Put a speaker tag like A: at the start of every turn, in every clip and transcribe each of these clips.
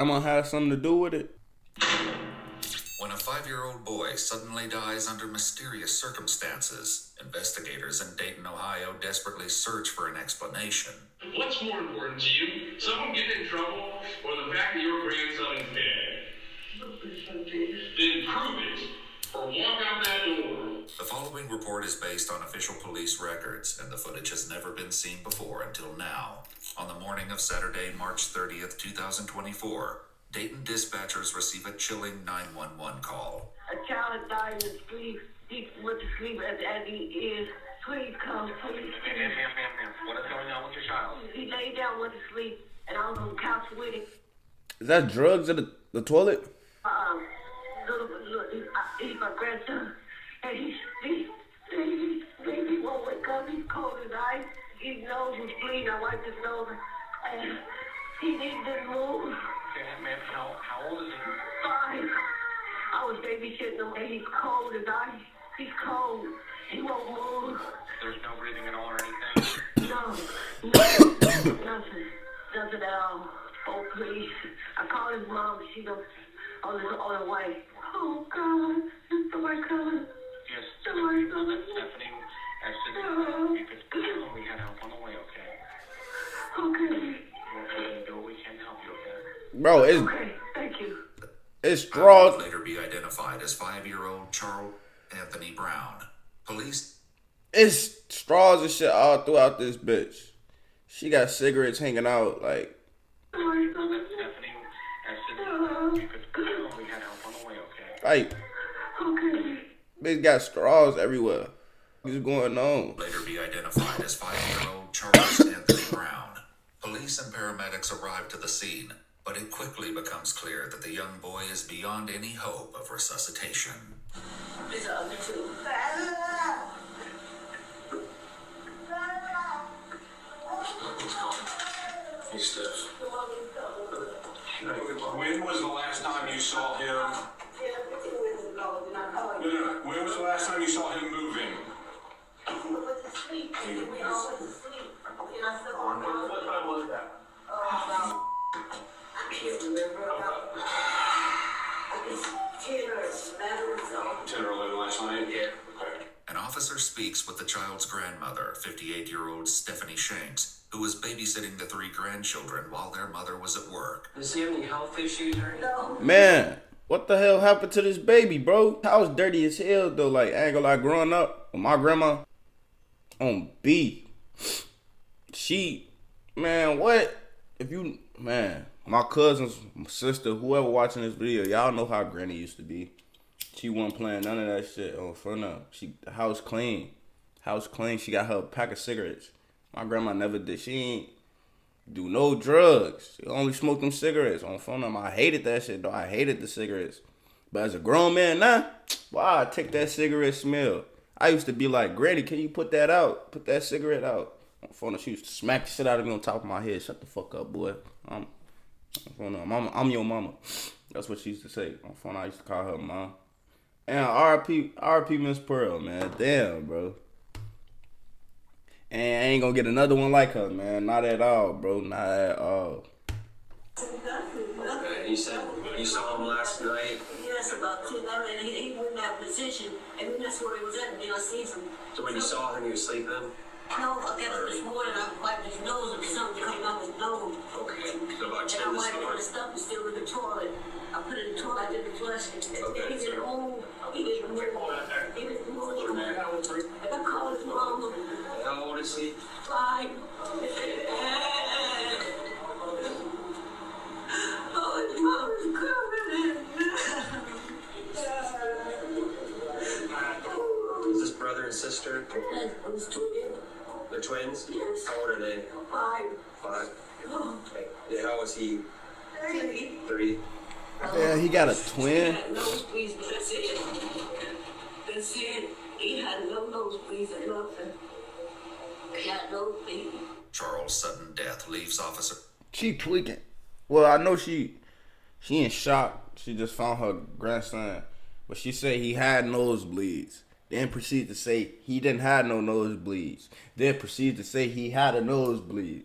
A: I'm gonna have something to do with it.
B: When a 5-year-old boy suddenly dies under mysterious circumstances, investigators in Dayton, Ohio desperately search for an explanation.
C: What's more important to you? Someone getting in trouble or the fact that your grandson is dead? Then prove it or walk out that door.
B: The following report is based on official police records, and the footage has never been seen before until now. On the morning of Saturday, March 30th, 2024, Dayton dispatchers receive a chilling 911 call.
D: A child died in his sleep. He went to sleep as he is. Please come, please.
E: Ma'am. What is going on with your child?
D: He lay down, went to sleep, and I was on the couch with him.
A: Is that drugs in the toilet?
D: He's my grandson, and he won't wake up. He's cold as ice. His nose was bleeding. I wiped his nose, and he didn't move.
E: Okay, ma'am, how old is he?
D: 5. I was babysitting him, and he's cold as ice. He's cold. He won't move.
E: There's no breathing at all or anything?
D: Nothing at all. Oh, please. I called his mom. She goes on the way. Oh, God. Somebody coming.
E: Yes.
D: Somebody coming.
E: Stephanie, as soon as you could tell him we had help on the way, okay?
D: Okay.
E: We're going to do what we can to help you, okay?
A: Bro,
D: Okay, thank you.
A: it's straws.
B: Would later be identified as 5-year-old Charles Anthony Brown. Police
A: It's straws and shit all throughout this bitch. She got cigarettes hanging out, like,
D: Somebody coming.
E: Stephanie, as soon as you could tell him we had help on the way, okay?
A: like,
D: Okay.
A: bitch got straws everywhere. What's going on?
B: later be identified as 5-year-old Charles Anthony Brown. Police and paramedics arrive to the scene, but it quickly becomes clear that the young boy is beyond any hope of resuscitation.
D: These are the two.
E: Hey, Steph.
C: When was the last time you saw him? No. When was the last time you saw him moving?
D: What
C: time was that?
D: I can't remember. It's 10 or 11 or so.
C: 10 or 11 last night? Yeah. Okay.
B: An officer speaks with the child's grandmother, 58-year-old Stephanie Shanks, who was babysitting the 3 grandchildren while their mother was at work.
F: Does he have any health issues or anything?
D: No.
A: Man, what the hell happened to this baby, bro? I was dirty as hell, though. Like, I ain't gonna lie, growing up with my grandma on B. Man, what? My cousins, my sister, whoever watching this video, y'all know how Granny used to be. She wasn't playing none of that shit on front of. The house clean. She got her a pack of cigarettes. My grandma never did. She ain't do no drugs. She only smoked them cigarettes on front of. I hated that shit, though. I hated the cigarettes. But as a grown man now, wow, I take that cigarette smell. I used to be like, Granny, can you put that out? Put that cigarette out. On phone, she used to smack the shit out of me on top of my head. Shut the fuck up, boy. I'm your mama. That's what she used to say. On phone, I used to call her mom. And RP Miss Pearl, man. Damn, bro. And I ain't gonna get another one like her, man. Not at all, bro. Not at all.
F: You said you saw him last night.
D: Yes, about 10. And he was in that position, and then that's where he was at, and then I seen some.
F: So when you saw him, he was sleeping?
D: No, I got up this morning, I wiped his nose, and something coming out his nose.
F: Okay. So about
D: And
F: 10
D: I
F: this
D: wiped it,
F: morning.
D: the stuff is still in the toilet. I put it in the toilet, I did the flush.
F: Okay.
D: He didn't move. He didn't move. And I called his mama.
F: How old is he?
D: 5. Oh, his mama's coming.
F: Is this brother and sister?
D: It was 2 years.
F: They're twins?
D: Yes.
F: How old are they?
D: 5.
F: 5.
D: Oh,
F: Okay. Yeah, how was he?
D: 30.
F: 3?
A: Yeah, he got a twin.
D: He had nosebleeds, but that's it. That's it. He had no nosebleeds or nothing. He had nosebleeds.
B: Charles' sudden death leaves officer
A: She tweaking. Well, I know she in shock. She just found her grandson. But she said he had nosebleeds. Then proceed to say he didn't have no nosebleeds. Then proceed to say he had a nosebleed.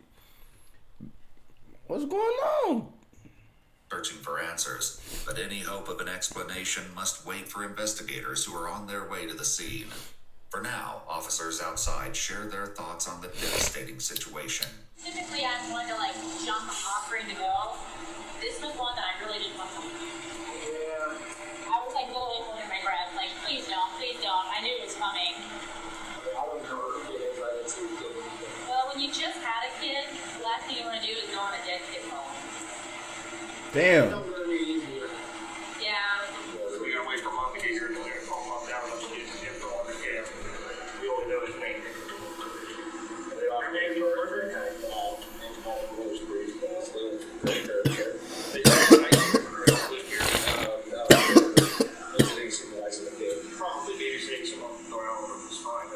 A: What's going on?
B: searching for answers, but any hope of an explanation must wait for investigators who are on their way to the scene. For now, officers outside share their thoughts on the devastating situation.
G: Typically, I'm one to like jump offering to go. This was one that I really didn't want to. Yeah. I was like literally holding my breath, like, please don't, please don't. I knew it was coming.
F: I don't know if it is right into the
G: Well, when you just had a kid, the last thing you want to do is go on a dead kid home.
A: Damn.
G: Yeah.
E: We gotta wait for Mom to get here and then call Mom down and get his info on the camp. We only know his name. Your name's Burger? Probably babysitting someone around him is fine.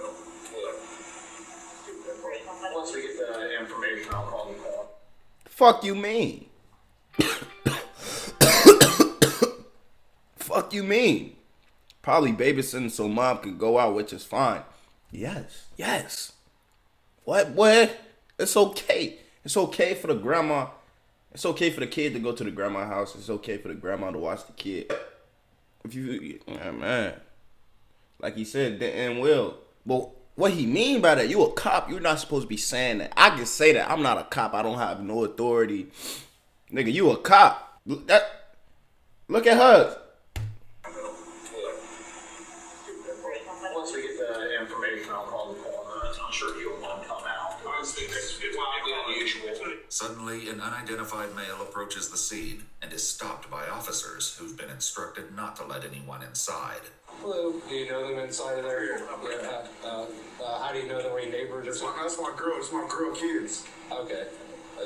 E: Once we get the information, I'll call the call.
A: Fuck you mean? Fuck you mean? Probably babysitting so mom could go out, which is fine. Yes. What? It's okay. It's okay for the grandma. It's okay for the kid to go to the grandma's house. It's okay for the grandma to watch the kid. If you, man, like he said, and will. But what he mean by that? You a cop? You're not supposed to be saying that. I can say that. I'm not a cop. I don't have no authority. Nigga, you a cop. Look at her.
E: Once we get the information, I'll call the coroner. I'm sure he'll want to come out. It's not unusual.
B: Suddenly, an unidentified male approaches the scene and is stopped by officers who've been instructed not to let anyone inside.
H: Hello, do you know them inside of there? Yeah, how do you know them? Are you neighbors or something?
E: That's my girl. It's my girl kids.
H: Okay. Who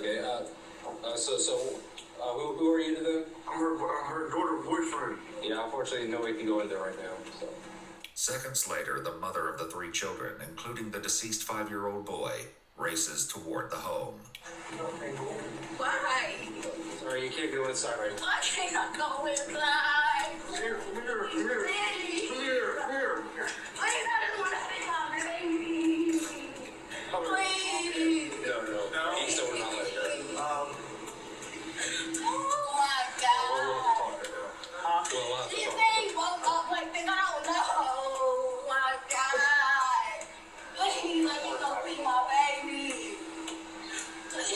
H: are you to them?
E: I'm her daughter boyfriend.
H: Yeah, unfortunately, nobody can go in there right now, so.
B: Seconds later, the mother of the 3 children, including the deceased 5-year-old boy, races toward the home.
D: Why?
H: Sorry, you can't go inside right now.
D: I can't go inside.
E: Here.
D: Please.
E: Here.
D: Please, I just want to see my baby. Please.
H: No, he's still not letting her.
D: Oh my God.
H: Well,
D: These things woke up like this. I don't know. Oh my God. Please let me go see my baby.
E: Is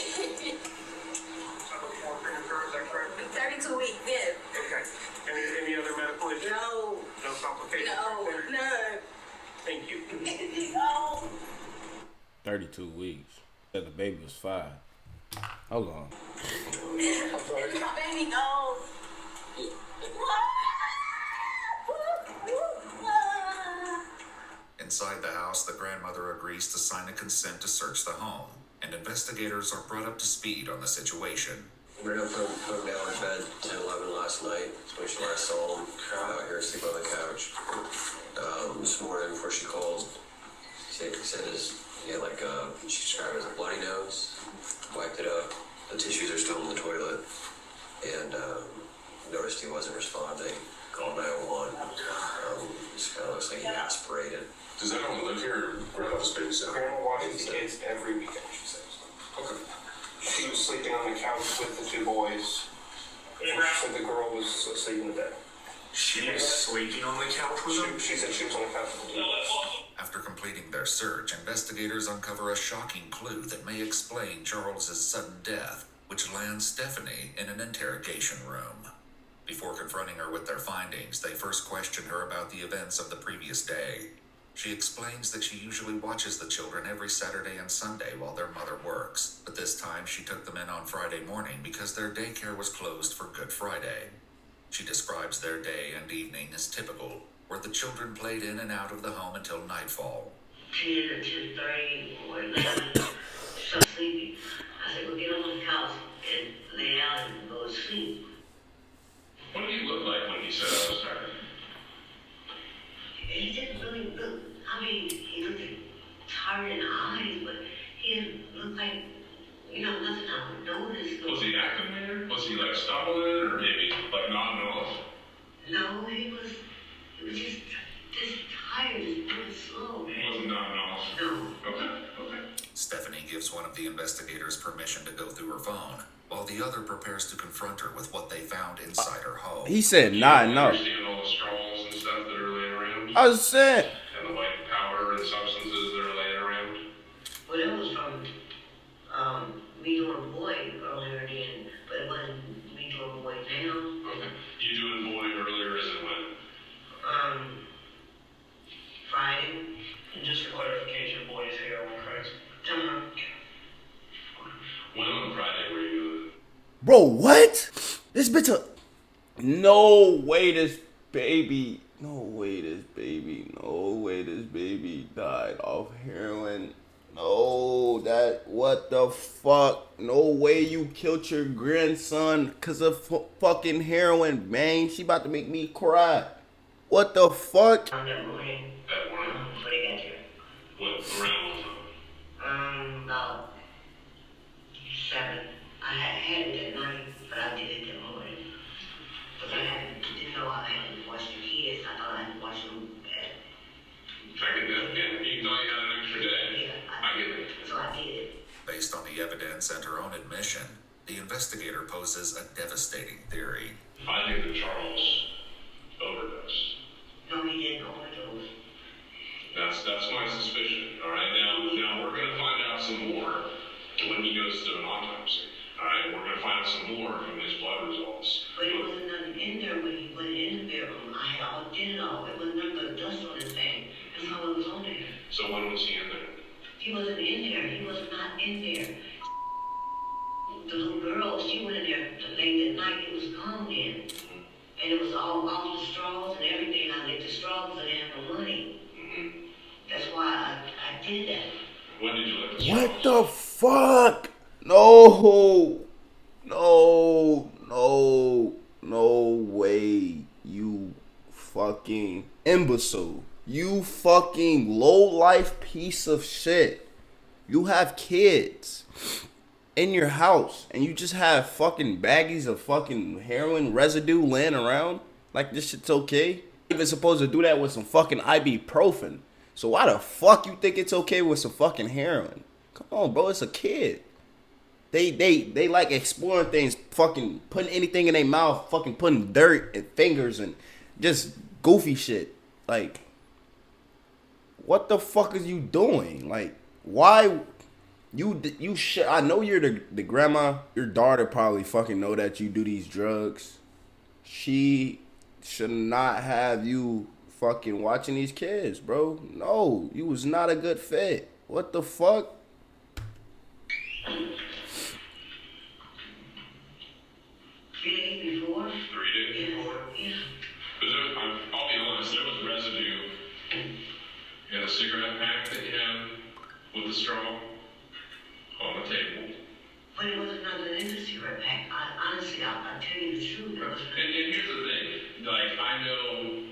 E: that correct?
D: 32 weeks, yes.
E: Okay. Any other medical issues?
D: No.
E: No complications?
D: No. None.
E: Thank you.
D: No.
A: 32 weeks. Said the baby was 5. Hold on.
D: Let my baby go.
B: Inside the house, the grandmother agrees to sign a consent to search the home, and investigators are brought up to speed on the situation.
F: We were put him down in bed 10-11 last night. That's when she last saw him out here asleep on the couch. This morning before she called, she said he had she described it as a bloody nose. Wiped it up. The tissues are still in the toilet. And noticed he wasn't responding. Called 911. Just kind of looks like he aspirated.
C: Does anyone live here or have a space?
E: Grandma watches the kids every weekend, she says.
C: Okay.
E: She was sleeping on the couch with the 2 boys. She said the girl was asleep in the bed.
C: She was sleeping on the couch with them?
E: She said she was on the couch with the 2 boys.
B: After completing their search, investigators uncover a shocking clue that may explain Charles's sudden death, which lands Stephanie in an interrogation room. Before confronting her with their findings, they first question her about the events of the previous day. She explains that she usually watches the children every Saturday and Sunday while their mother works, but this time she took them in on Friday morning because their daycare was closed for Good Friday. She describes their day and evening as typical, where the children played in and out of the home until nightfall.
D: 10 or 10:30 or 11, so sleepy. I said, well, get on the couch and lay down and go to sleep.
C: What did he look like when he said I was tired?
D: He didn't really look, he looked tired in the eyes, but he didn't look like, nothing I would notice.
C: Was he acting weird? Was he like stumbling or maybe like nodding off?
D: No, he was just tired, just really slow.
C: He wasn't nodding off?
D: No.
C: Okay.
B: Stephanie gives one of the investigators permission to go through her phone, while the other prepares to confront her with what they found inside her home.
A: He said, nah,
C: You
A: no.
C: understand all the straws and stuff that are laying around?
A: I was saying.
C: And the white powder and substances that are laying around?
D: Well, it was from me doing a boy earlier then, but it wasn't me doing a boy now.
C: Okay. You doing boy earlier as in when?
D: Friday.
E: And just for clarification, boy is heroin, correct?
D: Uh-huh.
C: When on Friday were you doing it?
A: Bro, what? This bitch No way this baby died off heroin. No, what the fuck? No way you killed your grandson because of fucking heroin, man. She about to make me cry. What the fuck?
D: On that morning,
C: That morning?
D: before they got here.
C: What, around what time?
D: About 7. I had it that night, but I did it that morning. Because I didn't know I had to watch the kids. I thought I had to watch them at.
C: Second day? Yeah, you thought you had an extra day.
D: Yeah,
C: I get it.
D: so I did.
B: Based on the evidence and her own admission, the investigator poses a devastating theory.
C: I think that Charles overdosed.
D: No, he didn't overdose.
C: That's my suspicion. All right, now we're gonna find out some more when he goes to an autopsy. All right, we're gonna find out some more from his blood results.
D: But it wasn't nothing in there when he went in the bedroom. I had all did it all. It was nothing but dust on his thing. That's all it was on there.
C: So when was he in there?
D: He wasn't in there. He was not in there. The little girl, she went in there late at night. It was gone then. And it was all the straws and everything. I lit the straws because I didn't have no money. That's why I did that.
C: When did you let the
A: What
C: straws?
A: the fuck? No way, you fucking imbecile. You fucking low-life piece of shit. You have kids in your house and you just have fucking baggies of fucking heroin residue laying around? Like this shit's okay? Even supposed to do that with some fucking ibuprofen. So why the fuck you think it's okay with some fucking heroin? Come on, bro, it's a kid. They like exploring things, fucking putting anything in their mouth, fucking putting dirt and fingers and just goofy shit. Like, what the fuck is you doing? Like, why you should? I know you're the grandma. Your daughter probably fucking know that you do these drugs. She should not have you fucking watching these kids, bro. No, you was not a good fit. What the fuck?
D: 3 days before?
C: 3 days before?
D: Yeah.
C: But I'll be honest, there was residue in the cigarette pack that you had with the straw on the table.
D: But it wasn't nothing in the cigarette pack. Honestly, I'll tell you the truth. It was
C: And here's the thing, like, I know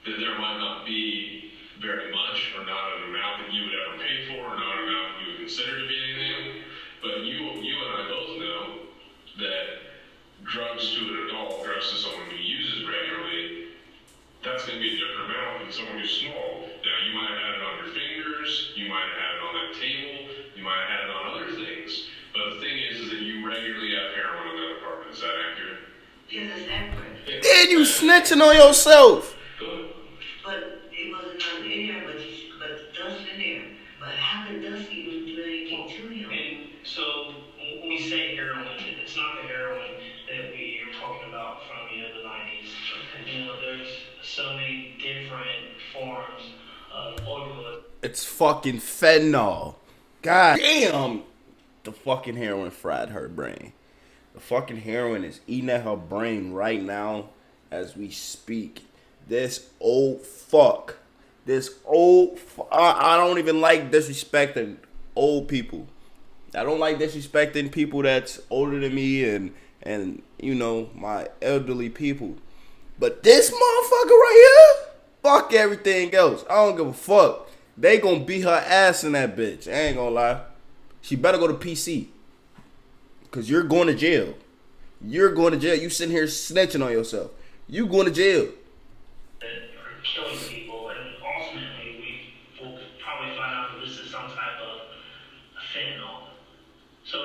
C: that there might not be very much or not an amount that you would ever pay for or not an amount you would consider to be anything, but you and I both know that drugs to an adult, drugs to someone who uses regularly, that's going to be a different amount than someone who's small. Now, you might have had it on your fingers, you might have had it on that table, you might have had it on other things, but the thing is that you regularly have heroin in that apartment. Is that accurate?
D: yeah, that's accurate.
A: Then you snitching on yourself.
C: Good.
D: But it wasn't nothing in there, but dust in there. But how could dust even do anything to him?
E: And so when we say heroin, it's not the heroin that we are talking about from the 90s. You know, there's so many different forms of opioids.
A: It's fucking fentanyl. God damn. The fucking heroin fried her brain. The fucking heroin is eating at her brain right now as we speak. This old fuck. I don't even like disrespecting old people. I don't like disrespecting people that's older than me and you know, my elderly people. But this motherfucker right here, fuck everything else. I don't give a fuck. They gonna beat her ass in that bitch. I ain't gonna lie. She better go to PC. Cause you're going to jail. You're going to jail. You sitting here snitching on yourself. You going to jail.
E: That are killing people, and ultimately we will probably find out that this is some type of fentanyl. So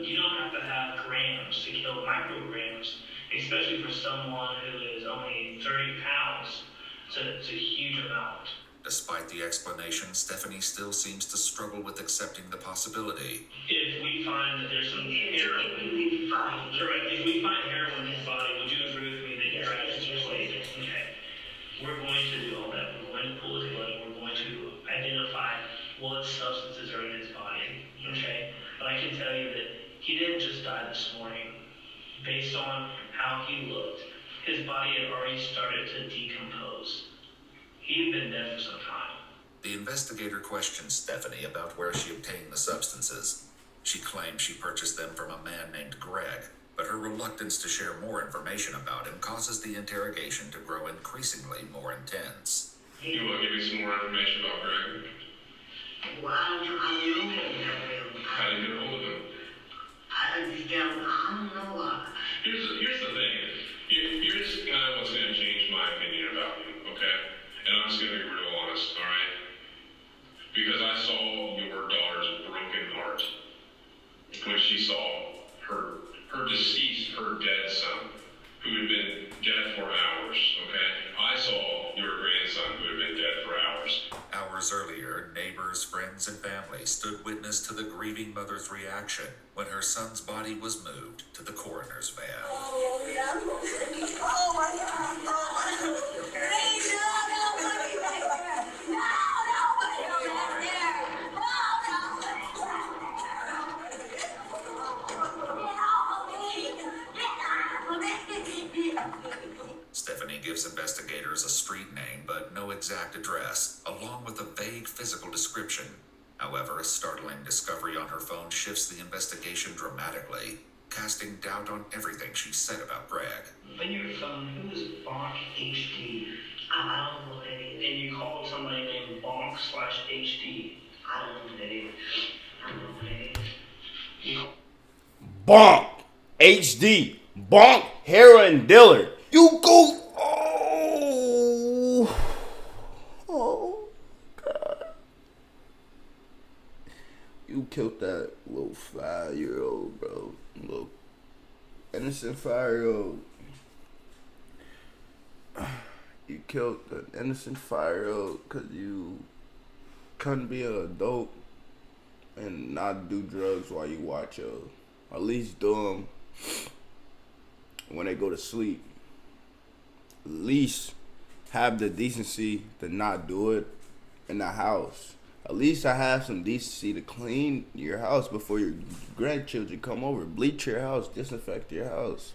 E: you don't have to have grams to kill micrograms, especially for someone who is only 30 pounds. It's a huge amount.
B: Despite the explanation, Stephanie still seems to struggle with accepting the possibility.
E: If we find that there's some heroin, correct, if we find heroin in his body, would you agree with me that you're actually okay? We're going to do all that. We're going to pull his blood. We're going to identify what substances are in his body, okay? But I can tell you that he didn't just die this morning. Based on how he looked, his body had already started to decompose. He had been dead for some time.
B: The investigator questioned Stephanie about where she obtained the substances. She claimed she purchased them from a man named Greg, but her reluctance to share more information about him causes the interrogation to grow increasingly more intense.
C: You want to give me some more information about Greg?
D: Well, I don't know him that well.
C: How do you get a hold of him?
D: I don't know.
C: Here's the thing. Here's kind of what's going to change my opinion about you, okay? And I'm just going to be real honest, all right? Because I saw your daughter's broken heart when she saw her deceased, her dead son, who had been dead for hours, okay? I saw your grandson who had been dead for hours.
B: Hours earlier, neighbors, friends, and family stood witness to the grieving mother's reaction when her son's body was moved to the coroner's van.
I: Oh my God. Oh my God. Please, no, nobody back there. No, nobody back there. No,
B: Stephanie gives investigators a street name but no exact address, along with a vague physical description. However, a startling discovery on her phone shifts the investigation dramatically, casting doubt on everything she said about Greg.
E: On your phone, who is Bonk HD?
D: I don't know what that is.
E: And you called somebody named Bonk/HD.
D: I don't know what that is. I don't know what that is.
E: You
A: Bonk. HD. Bonk. Heroin dealer. You go. Oh, God. You killed that little 5-year-old, bro. Little innocent 5-year-old. You killed an innocent 5-year-old because you couldn't be an adult and not do drugs while you watch her. At least do them when they go to sleep. At least have the decency to not do it in the house. At least I have some decency to clean your house before your grandchildren come over. Bleach your house, disinfect your house.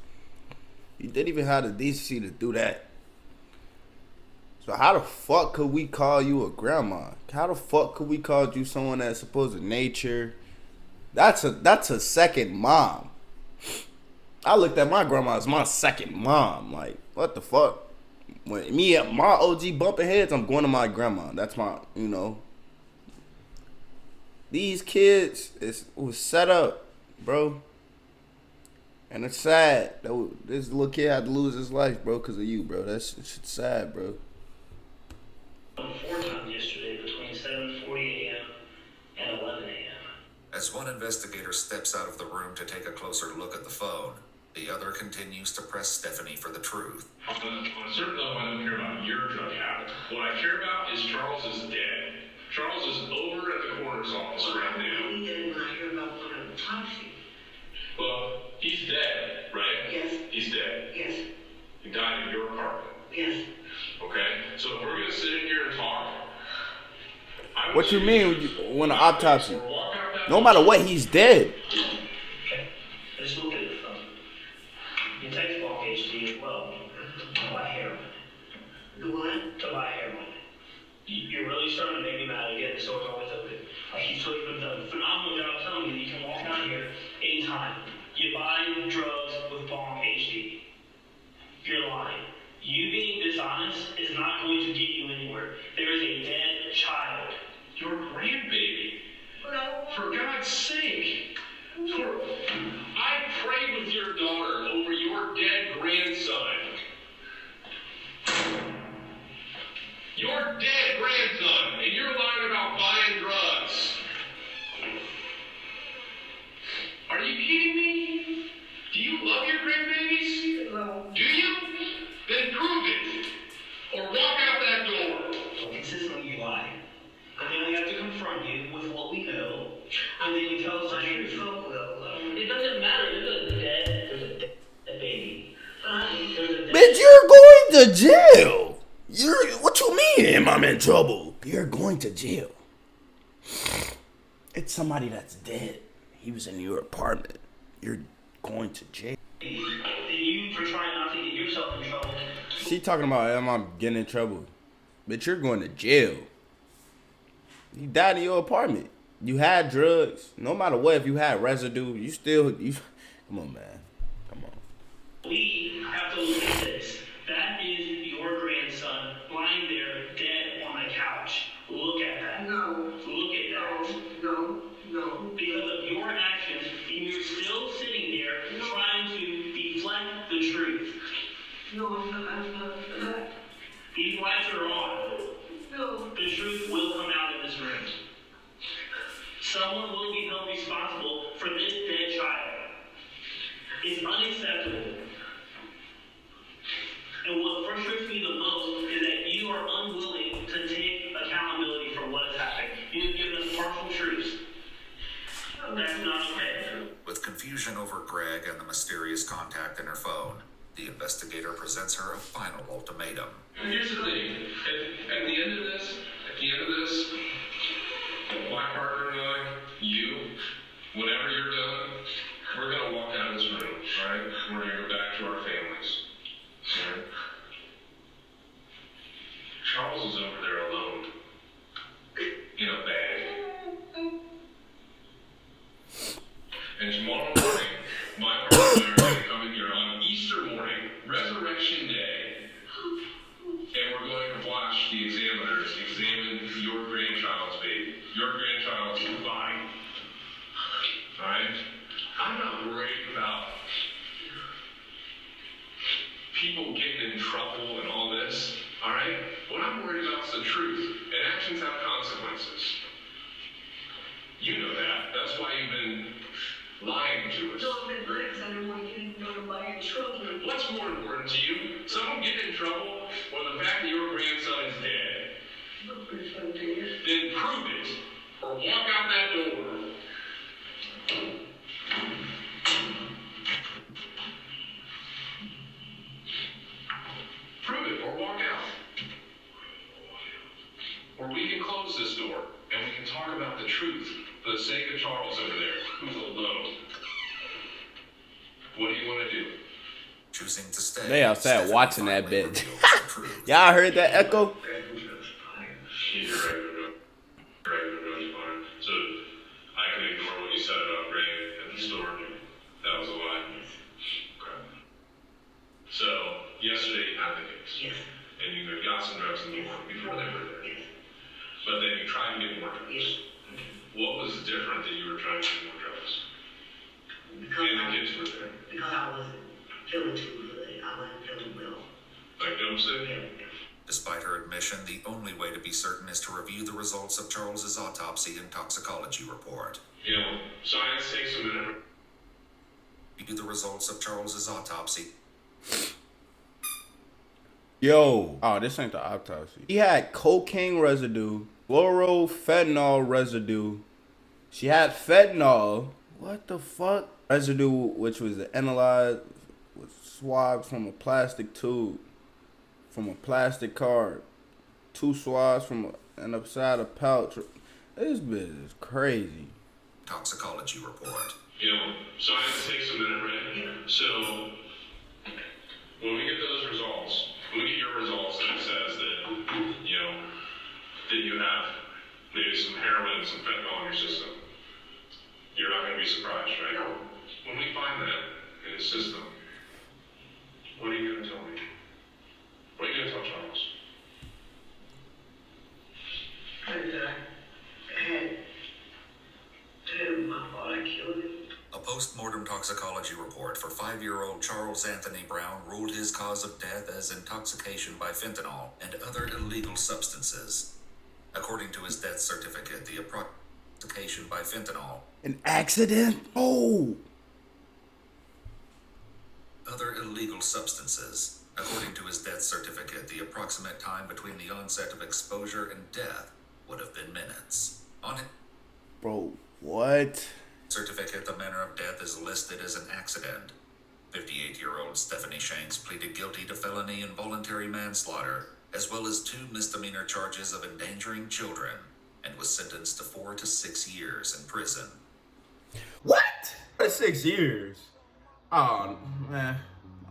A: You didn't even have the decency to do that. So how the fuck could we call you a grandma? How the fuck could we call you someone that's supposed to nature? That's a second mom. I looked at my grandma as my second mom. Like, what the fuck? When me and my OG bumping heads, I'm going to my grandma. That's my, These kids, it was set up, bro. And it's sad. This little kid had to lose his life, bro, because of you, bro. That's sad, bro.
E: 4 times yesterday between 7:40 a.m. and 11 a.m.
B: As one investigator steps out of the room to take a closer look at the phone, the other continues to press Stephanie for the truth.
C: On a certain level, I don't care about your drug habit. What I care about is Charles is dead. Charles is over at the coroner's office right now.
D: We didn't want to hear about one of the toxic.
C: Well, he's dead, right?
D: Yes.
C: He's dead.
D: Yes.
C: He died in your apartment.
D: Yes.
C: Okay? So if we're going to sit in here and talk,
A: What you mean when an autopsy? No matter what, he's dead.
E: Okay, let's look at the phone. You text Bonk HD as well to buy heroin.
D: The what?
E: To buy heroin. You're really starting to make me mad again. The door's always open. Like, he's doing a phenomenal job telling me that you can walk out here anytime. You buy drugs with Bonk HD. You're lying. You being dishonest is not going to get you anywhere. There is a dead child.
C: your grandbaby. For God's sake. I prayed with your daughter over your dead grandson. Your dead grandson, and you're lying about buying drugs. kidding me? Do you love your grandbabies?
D: No.
C: Do you? Then prove it. Or walk out that door.
E: Consistently you lie. And then we have to confront you with what we know. And then you tell us the truth. It doesn't matter. There's a dead baby. There's a dead
A: Bitch, you're going to jail. What you mean I'm in trouble? You're going to jail. It's somebody that's dead. He was in your apartment. You're going to jail.
E: You for trying not to get yourself in trouble.
A: She talking about am I getting in trouble? Bitch, you're going to jail. You died in your apartment. You had drugs. No matter what, if you had residue, you come on, man. Come on.
E: We have to look at this. That is your grandson lying there dead on a couch. Look at that.
D: No.
E: Look at that.
D: No.
E: Because of your actions, you're still sitting there trying to deflect the truth.
D: No, I'm not.
E: These lights are on.
D: No.
E: The truth will come out in this room. Someone will be held responsible for this dead child. It's unacceptable. And what frustrates me the most is that you are unwilling to take accountability for what has happened. You have given us partial truths. That's not okay.
B: With confusion over Greg and the mysterious contact in her phone, the investigator presents her a final ultimatum.
C: And here's the thing. At the end of this, my partner and I, you, whenever you're done, we're going to walk out of this room, all right? We're going to go back to our families. All right? Charles is over there alone in a bag. And tomorrow morning, my partner and I are going to come in here on Easter morning, Resurrection Day, and we're going to watch the examiners examine your grandchild's baby, your grandchild's body. Alright? I'm not worried about people getting in trouble and all this. Alright? What I'm worried about is the truth. And actions have consequences. You know that. That's why you've been lying to us.
D: No, I've been lying because I didn't want to get nobody in trouble.
C: What's more important to you? Someone getting in trouble or the fact that your grandson is dead?
D: My grandson dead.
C: Then prove it or walk out that door. Prove it or walk out. Or we can close this door and we can talk about the truth for the sake of Charles over there, who's alone. What do you want to do?
B: Choosing to stay.
A: They outside
B: Stephanie
A: watching that
B: finally
A: bitch.
B: reveals the truth.
A: Y'all heard that echo?
C: You're right, fine. So I can ignore what you said about Ray at the store. That was a lie. Okay. So yesterday you had the case.
D: Yes.
C: And you got some drugs in the morning before they were there.
D: Yes.
C: But then you tried to get more drugs.
D: Yes.
C: What was different that you were trying to get more drugs?
D: Because
C: And the kids were there.
D: because I wasn't feeling too good. I wasn't feeling well.
C: Like Dome said?
D: Yeah.
B: Despite her admission, the only way to be certain is to review the results of Charles's autopsy and toxicology report.
C: You know, science takes a minute.
B: Review the results of Charles's autopsy.
A: Yo. Oh, this ain't the autopsy. He had cocaine residue, fluorophenol residue. She had fentanyl. What the fuck? Residue, which was analyzed, was swabbed from a plastic tube, from a plastic card. 2 swabs from an upside a pouch. This bitch is crazy.
B: Toxicology report.
C: You know, science takes a minute, right? So, when we get those results, when we get your results and it says that, you know, that you have maybe some heroin and some fentanyl in your system, you're not going to be surprised, right?
D: No.
C: When we find that in the system, what are you going to tell me? What are you going to tell Charles?
D: And I had told my fault. I killed him.
B: A post-mortem toxicology report for 5-year-old Charles Anthony Brown ruled his cause of death as intoxication by fentanyl and other illegal substances. According to his death certificate, the intoxication by fentanyl.
A: An accident? Oh,
B: other illegal substances. According to his death certificate, the approximate time between the onset of exposure and death would have been minutes. On it,
A: Bro, what?
B: certificate, the manner of death is listed as an accident. 58-year-old Stephanie Shanks pleaded guilty to felony involuntary manslaughter, as well as 2 misdemeanor charges of endangering children, and was sentenced to 4 to 6 years in prison.
A: What? 6 years? Oh, man.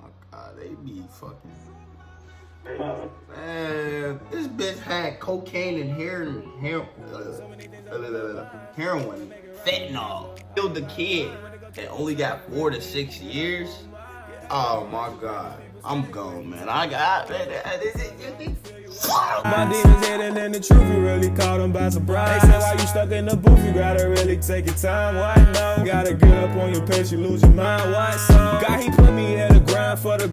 A: Oh, God, they be fucking... Man, this bitch had cocaine and heroin, fentanyl. Killed the kid and only got 4 to 6 years. Oh my God, I'm gone, man.
J: My demons hidden in the truth, you really caught them by surprise. They say why you stuck in the booth, you gotta really take your time. Why no? Gotta get up on your pace, you lose your mind. Why so? God, he put me in the grind for the